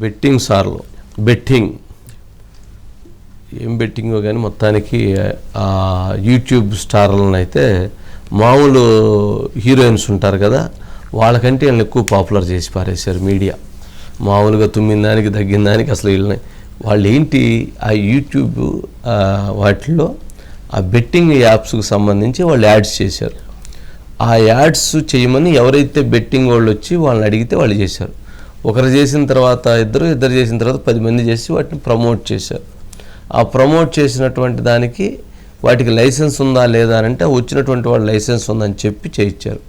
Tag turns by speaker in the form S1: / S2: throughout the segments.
S1: Betting సార్లు betting ఏం బెట్టింగో కానీ మొత్తానికి యూట్యూబ్ స్టార్లను అయితే మామూలు హీరోయిన్స్ ఉంటారు కదా వాళ్ళకంటే వీళ్ళని ఎక్కువ పాపులర్ చేసి పారేశారు మీడియా. మామూలుగా తుమ్మిన దానికి తగ్గిన దానికి అసలు వీళ్ళని వాళ్ళు ఏంటి ఆ యూట్యూబ్ వాటిల్లో ఆ బెట్టింగ్ యాప్స్కి సంబంధించి వాళ్ళు యాడ్స్ చేశారు. ఆ యాడ్స్ చేయమని ఎవరైతే బెట్టింగ్ వాళ్ళు వచ్చి వాళ్ళని అడిగితే వాళ్ళు చేశారు. ఒకరు చేసిన తర్వాత ఇద్దరు చేసిన తర్వాత 10 మంది చేసి వాటిని ప్రమోట్ చేశారు. ఆ ప్రమోట్ చేసినటువంటి దానికి వాటికి లైసెన్స్ ఉందా లేదా అని అంటే వచ్చినటువంటి వాళ్ళు లైసెన్స్ ఉందని చెప్పి చేయించారు.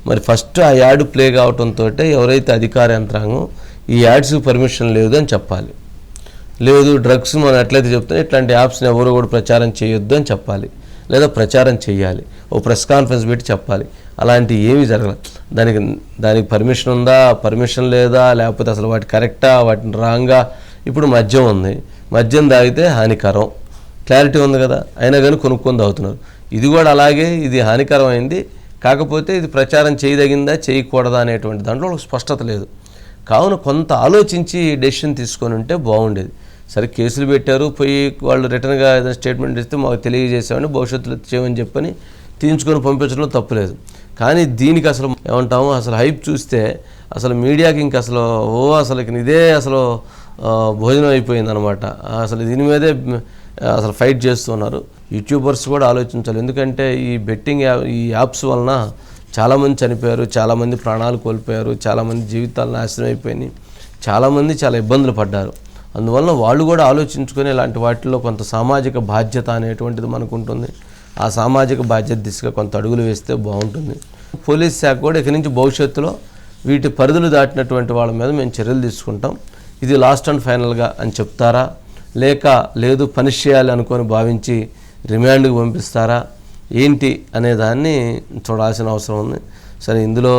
S1: మరి ఫస్ట్ ఆ యాడ్ ప్లే కావడంతో ఎవరైతే అధికార యంత్రాంగం ఈ యాడ్స్కి పర్మిషన్ లేదు అని చెప్పాలి, లేదు డ్రగ్స్ మనం ఎట్లయితే చెప్తాం ఇట్లాంటి యాప్స్ని ఎవరు కూడా ప్రచారం చేయొద్దు అని చెప్పాలి, లేదా ప్రచారం చేయాలి, ఓ ప్రెస్ కాన్ఫరెన్స్ పెట్టి చెప్పాలి. అలాంటి ఏమీ జరగలేదు. దానికి పర్మిషన్ ఉందా, పర్మిషన్ లేదా, లేకపోతే అసలు వాటి కరెక్టా, వాటిని రాంగా. ఇప్పుడు మద్యం ఉంది, మద్యం తాగితే హానికరం, క్లారిటీ ఉంది కదా, అయినా కానీ కొనుక్కొని తాగుతున్నారు. ఇది కూడా అలాగే, ఇది హానికరమైంది, కాకపోతే ఇది ప్రచారం చేయదగిందా చేయకూడదా అనేటువంటి దాంట్లో స్పష్టత లేదు. కావున కొంత ఆలోచించి డెసిషన్ తీసుకొని ఉంటే బాగుండేది. సరే కేసులు పెట్టారు, పోయి వాళ్ళు రిటర్న్గా ఏదైనా స్టేట్మెంట్ ఇస్తే మాకు తెలియజేసామని భవిష్యత్తులో చేయమని చెప్పని తీయించుకొని పంపించడంలో తప్పులేదు. కానీ దీనికి అసలు ఏమంటాము, అసలు హైప్ చూస్తే అసలు మీడియాకి ఇంక అసలు అసలు ఇదే అసలు భోజనం అయిపోయిందనమాట. అసలు దీని మీదే అసలు ఫైట్ చేస్తున్నారు. యూట్యూబర్స్ కూడా ఆలోచించాలి. ఎందుకంటే ఈ యాప్స్ వలన చాలామంది చనిపోయారు, చాలామంది ప్రాణాలు కోల్పోయారు, చాలామంది జీవితాలు నాశనం అయిపోయినాయి, చాలామంది చాలా ఇబ్బందులు పడ్డారు. అందువల్ల వాళ్ళు కూడా ఆలోచించుకొని ఇలాంటి వాటిల్లో కొంత సామాజిక బాధ్యత అనేటువంటిది మనకు ఉంటుంది. ఆ సామాజిక బాధ్యత దిశగా కొంత అడుగులు వేస్తే బాగుంటుంది. పోలీస్ శాఖ కూడా ఇక్కడి నుంచి భవిష్యత్తులో వీటి పరిధులు దాటినటువంటి వాళ్ళ మీద మేము చర్యలు తీసుకుంటాం, ఇది లాస్ట్ అండ్ ఫైనల్గా అని చెప్తారా, లేదు పనిష్ చేయాలి అనుకొని భావించి రిమాండ్కి పంపిస్తారా ఏంటి అనేదాన్ని చూడాల్సిన అవసరం ఉంది. సరే, ఇందులో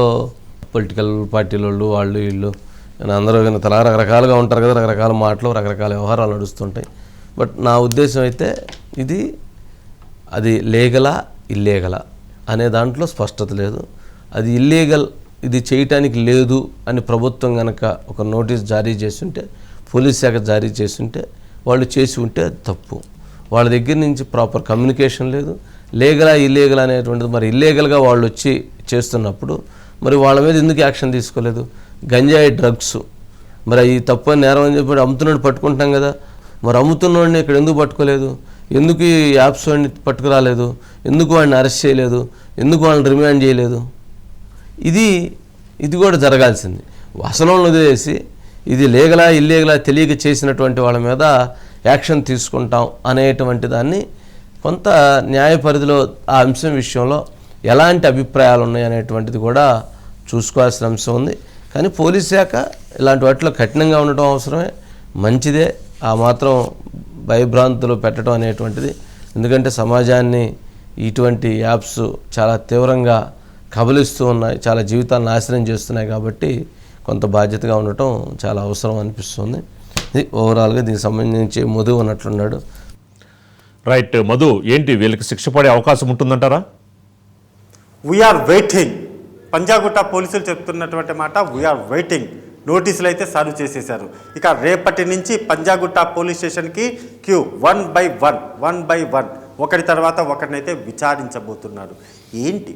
S1: పొలిటికల్ పార్టీల వాళ్ళు వీళ్ళు అందరూ రకరకాలుగా ఉంటారు కదా, రకరకాల మాటలు రకరకాల వ్యవహారాలు నడుస్తుంటాయి. బట్ నా ఉద్దేశం అయితే అది లీగలా ఇల్లీగలా అనే దాంట్లో స్పష్టత లేదు. అది ఇల్లీగల్, ఇది చేయటానికి లేదు అని ప్రభుత్వం కనుక ఒక నోటీస్ జారీ చేస్తుంటే, పోలీస్ శాఖ జారీ చేస్తుంటే, వాళ్ళు చేసి ఉంటే అది తప్పు. వాళ్ళ దగ్గర నుంచి ప్రాపర్ కమ్యూనికేషన్ లేదు. లీగలా ఇల్లీగలా అనేటువంటిది మరి ఇల్లీగల్గా వాళ్ళు వచ్చి చేస్తున్నప్పుడు మరి వాళ్ళ మీద ఎందుకు యాక్షన్ తీసుకోలేదు? గంజాయి డ్రగ్స్ మరి ఈ తప్పు నేరం అని చెప్పి అమ్ముతున్నాడు పట్టుకుంటాం కదా, మరి అమ్ముతున్నవాడిని ఇక్కడ ఎందుకు పట్టుకోలేదు? ఎందుకు ఈ యాప్స్ వాడిని పట్టుకురాలేదు? ఎందుకు వాడిని అరెస్ట్ చేయలేదు? ఎందుకు వాళ్ళని రిమాండ్ చేయలేదు? ఇది కూడా జరగాల్సింది. అసలు వదిలేసి ఇది లీగలా ఇల్లీగలా తెలియక చేసినటువంటి వాళ్ళ మీద యాక్షన్ తీసుకుంటాం అనేటువంటి దాన్ని కొంత న్యాయ పరిధిలో ఆ అంశం విషయంలో ఎలాంటి అభిప్రాయాలు ఉన్నాయి అనేటువంటిది కూడా చూసుకోవాల్సిన అంశం ఉంది. కానీ పోలీస్ శాఖ ఇలాంటి వాటిలో కఠినంగా ఉండటం అవసరమే, మంచిదే. ఆ మాత్రం భయభ్రాంతులు పెట్టడం అనేటువంటిది, ఎందుకంటే సమాజాన్ని ఇటువంటి యాప్స్ చాలా తీవ్రంగా కబలిస్తూ ఉన్నాయి, చాలా జీవితాలను నాశనం చేస్తున్నాయి. కాబట్టి కొంత బాధ్యతగా ఉండటం చాలా అవసరం అనిపిస్తుంది. ఇది ఓవరాల్గా దీనికి సంబంధించి మధు ఉన్నట్లున్నాడు.
S2: రైట్ మధు, ఏంటి వీళ్ళకి శిక్ష పడే అవకాశం ఉంటుందంటారా?
S3: We are waiting. పంజాగుట్ట పోలీసులు చెప్తున్నటువంటి మాట, వీఆర్ వెయిటింగ్. నోటీసులు అయితే సర్వ్ చేసేశారు. ఇక రేపటి నుంచి పంజాగుట్ట పోలీస్ స్టేషన్కి క్యూ 1 by 1 ఒకటి తర్వాత ఒకరినైతే విచారించబోతున్నారు. ఏంటి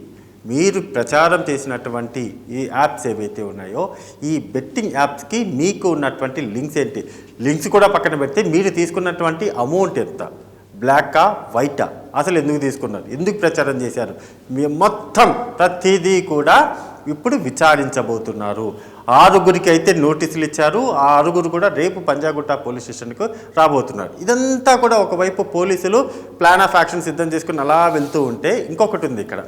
S3: మీరు ప్రచారం చేసినటువంటి ఈ యాప్స్ ఏవైతే ఉన్నాయో, ఈ బెట్టింగ్ యాప్స్కి మీకు ఉన్నటువంటి లింక్స్ ఏంటి? లింక్స్ కూడా పక్కన పెడితే మీరు తీసుకున్నటువంటి అమౌంట్ ఎంత, బ్లాకా వైటా, అసలు ఎందుకు తీసుకున్నారు, ఎందుకు ప్రచారం చేశారు, మొత్తం ప్రతిదీ కూడా ఇప్పుడు విచారించబోతున్నారు. 6గురికి అయితే నోటీసులు ఇచ్చారు. ఆ 6గురు కూడా రేపు పంజాగుట్ట పోలీస్ స్టేషన్కు రాబోతున్నారు. ఇదంతా కూడా ఒకవైపు పోలీసులు ప్లాన్ ఆఫ్ యాక్షన్ సిద్ధం చేసుకుని అలా వెళ్తూ ఉంటే, ఇంకొకటి ఉంది ఇక్కడ,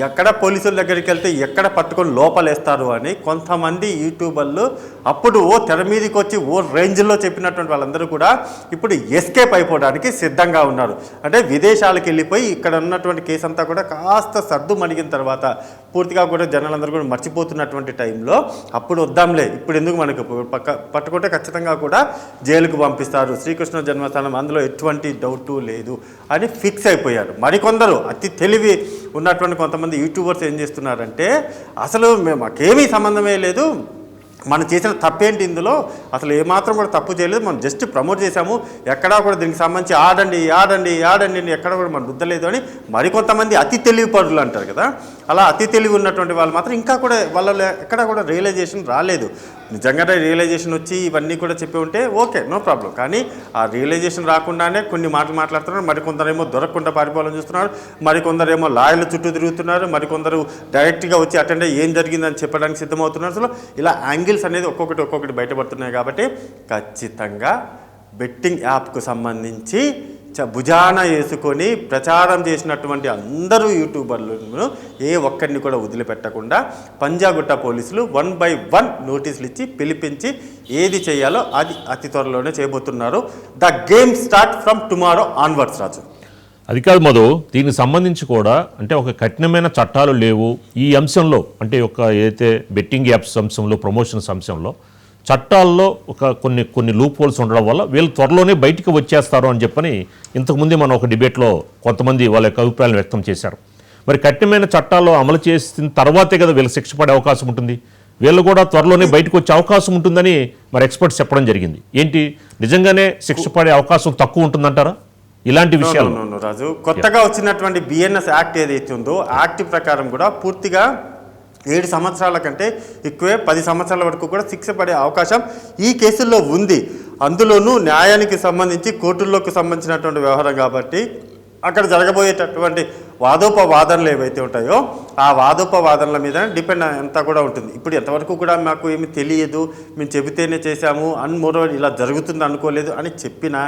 S3: ఎక్కడ పోలీసుల దగ్గరికి వెళ్తే ఎక్కడ పట్టుకొని లోపలేస్తారు అని కొంతమంది యూట్యూబర్లు అప్పుడు తెర మీదకి వచ్చి రేంజ్లో చెప్పినటువంటి వాళ్ళందరూ కూడా ఇప్పుడు ఎస్కేప్ అయిపోవడానికి సిద్ధంగా ఉన్నారు. అంటే విదేశాలకు వెళ్ళిపోయి ఇక్కడ ఉన్నటువంటి కేసు అంతా కూడా కాస్త సర్దు మణిగిన తర్వాత పూర్తిగా కూడా జనాలందరూ కూడా మర్చిపోతున్నటువంటి టైంలో అప్పుడు వద్దాంలే, ఇప్పుడు ఎందుకు మనకు పట్టుకుంటే ఖచ్చితంగా కూడా జైలుకు పంపిస్తారు, శ్రీకృష్ణ జన్మస్థానం, అందులో ఎటువంటి డౌటు లేదు అని ఫిక్స్ అయిపోయారు. మరికొందరు అతి తెలివి ఉన్నటువంటి కొంతమంది యూట్యూబర్స్ ఏం చేస్తున్నారంటే, అసలు మాకేమీ సంబంధమే లేదు, మనం చేసిన తప్పేంటి ఇందులో, అసలు ఏమాత్రం కూడా తప్పు చేయలేదు, మనం జస్ట్ ప్రమోట్ చేశాము, ఎక్కడా కూడా దీనికి సంబంధించి ఆడండి ఆడండి ఆడండి అని ఎక్కడ కూడా మనం రుద్దలేదు అని మరికొంతమంది అతి తెలివి పరులు అంటారు కదా, అలా అతి తెలివి ఉన్నటువంటి వాళ్ళు మాత్రం ఇంకా కూడా వాళ్ళలో ఎక్కడ కూడా రియలైజేషన్ రాలేదు. నిజంగానే రియలైజేషన్ వచ్చి ఇవన్నీ కూడా చెప్పి ఉంటే ఓకే, నో ప్రాబ్లం. కానీ ఆ రియలైజేషన్ రాకుండానే కొన్ని మాటలు మాట్లాడుతున్నారు. మరికొందరేమో దొరకకుండా పారిపోవాలని చూస్తున్నారు, మరికొందరేమో లాయర్ల చుట్టూ తిరుగుతున్నారు, మరికొందరు డైరెక్ట్గా వచ్చి అటెండ్ ఏం జరిగిందని చెప్పడానికి సిద్ధమవుతున్నారు. అసలు ఇలా యాంగిల్స్ అనేది ఒక్కొక్కటి బయటపడుతున్నాయి. కాబట్టి ఖచ్చితంగా బెట్టింగ్ యాప్కు సంబంధించి భుజాన వేసుకొని ప్రచారం చేసినటువంటి అందరూ యూట్యూబర్లను ఏ ఒక్కరిని కూడా వదిలిపెట్టకుండా పంజాగుట్ట పోలీసులు 1 by 1 నోటీసులు ఇచ్చి పిలిపించి ఏది చేయాలో అది అతి త్వరలోనే చేయబోతున్నారు. The game start from tomorrow onwards. Raju,
S2: అది కాదు మధు, దీనికి సంబంధించి కూడా అంటే ఒక కఠినమైన చట్టాలు లేవు ఈ అంశంలో, అంటే ఒక ఏదైతే బెట్టింగ్ యాప్స్ అంశంలో, ప్రమోషన్స్ అంశంలో చట్టాల్లో ఒక కొన్ని లూప్ హోల్స్ ఉండడం వల్ల వీళ్ళు త్వరలోనే బయటికి వచ్చేస్తారు అని చెప్పని ఇంతకుముందే మనం ఒక డిబేట్లో కొంతమంది వాళ్ళ యొక్క అభిప్రాయాలు వ్యక్తం చేశారు. మరి కఠినమైన చట్టాలు అమలు చేసిన తర్వాతే కదా వీళ్ళకి శిక్ష పడే అవకాశం ఉంటుంది, వీళ్ళు కూడా త్వరలోనే బయటకు వచ్చే అవకాశం ఉంటుందని మరి ఎక్స్పర్ట్స్ చెప్పడం జరిగింది. ఏంటి, నిజంగానే శిక్ష పడే అవకాశం తక్కువ ఉంటుందంటారా ఇలాంటి విషయాలు?
S3: రాజు, కొత్తగా వచ్చినటువంటి బిఎన్ఎస్ యాక్ట్ ఏదైతే ఉందో యాక్ట్ ప్రకారం కూడా పూర్తిగా 7 సంవత్సరాల కంటే ఎక్కువే 10 సంవత్సరాల వరకు కూడా శిక్ష పడే అవకాశం ఈ కేసుల్లో ఉంది. అందులోనూ న్యాయానికి సంబంధించి కోర్టుల్లోకి సంబంధించినటువంటి వ్యవహారం కాబట్టి అక్కడ జరగబోయేటటువంటి వాదోపవాదనలు ఏవైతే ఉంటాయో ఆ వాదోపవాదనల మీద డిపెండ్ అంతా కూడా ఉంటుంది. ఇప్పుడు ఎంతవరకు కూడా మాకు ఏమి తెలియదు, మేము చెబితేనే చేశాము, మోరోవర్ ఇలా జరుగుతుంది అనుకోలేదు అని చెప్పినా,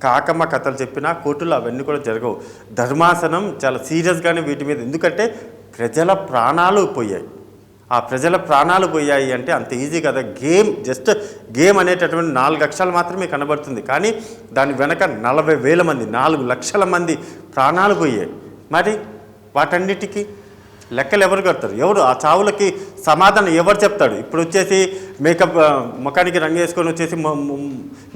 S3: కాకమ్మ కథలు చెప్పినా కోర్టులో అవన్నీ కూడా జరగవు. ధర్మాసనం చాలా సీరియస్గానే వీటి మీద, ఎందుకంటే ప్రజల ప్రాణాలు పోయాయి. ఆ ప్రజల ప్రాణాలు పోయాయి అంటే అంత ఈజీ కదా. జస్ట్ గేమ్ అనేటటువంటి 4 అక్షరాలు మాత్రమే కనబడుతుంది, కానీ దాని వెనక 40,000 మంది 4 లక్షల మంది ప్రాణాలు పోయాయి. మరి వాటన్నిటికీ లెక్కలు ఎవరు కడతారు? ఎవరు ఆ చావులకి సమాధానం ఎవరు చెప్తాడు? ఇప్పుడు వచ్చేసి మేకప్ ముఖానికి రంగు వేసుకొని వచ్చేసి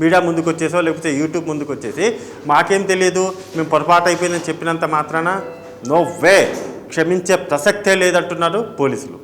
S3: మీడియా ముందుకు వచ్చేసో లేకపోతే యూట్యూబ్ ముందుకు వచ్చేసి మాకేం తెలియదు, మేము పొరపాటు అయిపోయిందని చెప్పినంత మాత్రాన నో వే, క్షమించే ప్రసక్తే లేదంటున్నారు పోలీసులు.